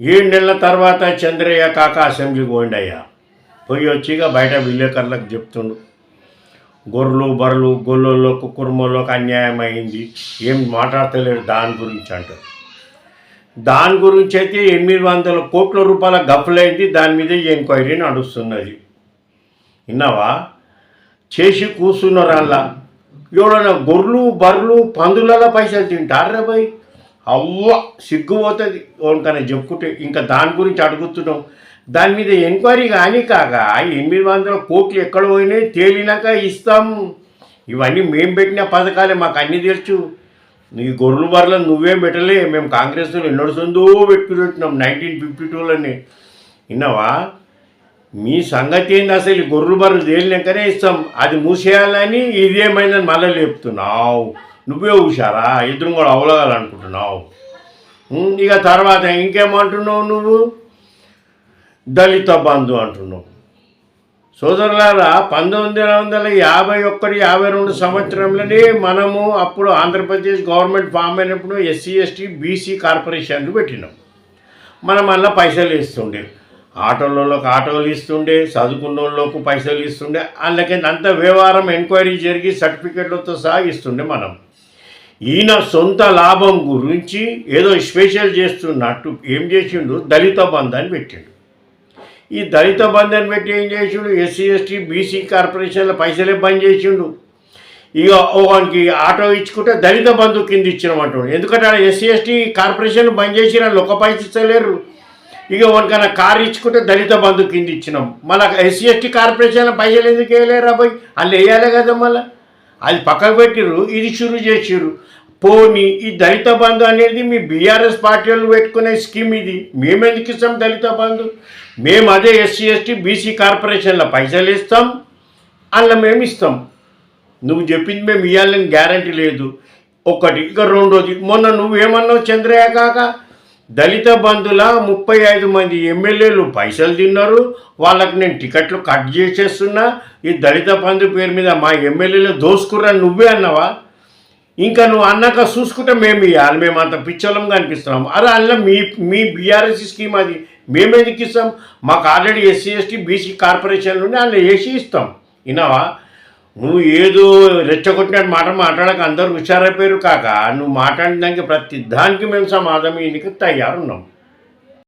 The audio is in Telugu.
7 నెలల తర్వాత చంద్రయ్య కాక అసెంబ్లీకి పోయిండయ్యా. పోయి వచ్చిగా బయట విలేకరులకు చెప్తుండు, గొర్రెలు బర్రెలు గొల్లలకు కుర్మలోకి అన్యాయం అయింది, ఏం మాట్లాడతలేడు దాని గురించి అంటారు. దాని గురించి అయితే 800 కోట్ల రూపాయల గఫలైంది, దాని మీద ఎంక్వైరీ నడుస్తున్నది. విన్నావా? చేసి కూర్చున్నారు. అలా ఎవడన్నా గొర్రెలు బర్రెలు పందులలో పైసలు తింటారా భయ్? అవ్వ సిగ్గుపోతుంది ఎవరికైనా చెప్పుకుంటే. ఇంకా దాని గురించి అడుగుతున్నాం, దాని మీద ఎంక్వైరీ కానీ కాక 800 కోట్లు ఎక్కడ పోయినాయి తేలినాక ఇస్తాం. ఇవన్నీ మేము పెట్టిన పథకాలే, మాకు అన్నీ తెలుసు. నీ గొర్రెలు బర్రెలను నువ్వేం పెట్టలే, మేము కాంగ్రెస్లో ఎన్నడుస్తుందో పెట్టుకుని 1952లోనే. విన్నావా? మీ సంగతి ఏంది అసలు? గొర్రెలు బర్రెలు తేలినాకనే ఇస్తాం, అది మూసేయాలని ఇదేమైందని మళ్ళీ లేపుతున్నావు. నువ్వే హుషారా? ఇద్దరు కూడా అవలగాలనుకుంటున్నావు. ఇక తర్వాత ఇంకేమంటున్నావు నువ్వు? దళిత బంధు అంటున్నావు. సోదరులారా, 1951-52 సంవత్సరంలోనే మనము అప్పుడు ఆంధ్రప్రదేశ్ గవర్నమెంట్ ఫామ్ అయినప్పుడు ఎస్సీ ఎస్టీ బీసీ కార్పొరేషన్లు పెట్టినాం. మనం అలా పైసలు ఇస్తుండే, ఆటోలకు ఆటోలు ఇస్తుండే, చదువుకున్న వాళ్ళకు పైసలు ఇస్తుండే. అందుకే అంత వ్యవహారం ఎంక్వైరీ జరిగి సర్టిఫికెట్లతో సహా ఇస్తుండే. మనం ఈయన సొంత లాభం గురించి ఏదో స్పెషల్ చేస్తున్నట్టు ఏం చేసిండు, దళిత బంధు అని పెట్టిండు. ఈ దళిత బంధు అని పెట్టి ఏం చేసిండు, ఎస్సీ ఎస్టీ బీసీ కార్పొరేషన్ల పైసలే బంద్ చేసిండు. ఇక వానికి ఆటో ఇచ్చుకుంటే దళిత బంధు కింద ఇచ్చినామంటాడు. ఎందుకంటే ఎస్సీ ఎస్టీ కార్పొరేషన్ బంద్ చేసి వాళ్ళు ఒక పైసలు ఇస్తలేరు. ఇక వానికన్నా కారు ఇచ్చుకుంటే దళిత బంధు కింద ఇచ్చినాం. మళ్ళీ ఎస్సీ ఎస్టీ కార్పొరేషన్ల పైసలు ఎందుకు వేయలేరు అబ్బాయి? వాళ్ళు వేయాలి కదా. మళ్ళీ అది పక్కకు పెట్టిర్రు, ఇది షురు చేసిర్రు. పోనీ ఈ దళిత బంధు అనేది మీ బీఆర్ఎస్ పార్టీ వాళ్ళు పెట్టుకునే స్కీమ్. ఇది మేమెందుకు ఇస్తాం దళిత బంధు? మేము అదే ఎస్సీ ఎస్టీ బీసీ కార్పొరేషన్ల పైసలు ఇస్తాం, అందులో మేము ఇస్తాం. నువ్వు చెప్పింది మేము ఇవ్వాలని గ్యారంటీ లేదు ఒకటి. ఇక రెండోది, మొన్న నువ్వేమన్నావు చంద్రయ్య కాక, దళిత బంధుల 35 మంది ఎమ్మెల్యేలు పైసలు తిన్నారు, వాళ్ళకి నేను టికెట్లు కట్ చేసేస్తున్నా, ఈ దళిత బంధు పేరు మీద మా ఎమ్మెల్యేలు దోసుకుర్రని నువ్వే అన్నావా? ఇంకా నువ్వు అన్నాక చూసుకుంటే మేము ఇవ్వాలి, మేము అంత పిచ్చోళంగా అనిపిస్తున్నాము. అరే అందులో మీ బీఆర్ఎస్ స్కీమ్ అది, మేము ఎందుకు ఇస్తాం? మాకు already SC ST BC corporation నుండి అందులో వేసి ఇస్తాం. విన్నావా? నువ్వు ఏదో రెచ్చగొట్టినట్టు మాట్లాడక అందరూ హుషారైపోయారు కాక, నువ్వు మాట్లాడిన దానికి ప్రతి దానికి మేము సమాధానం ఇనికి తయారున్నాం.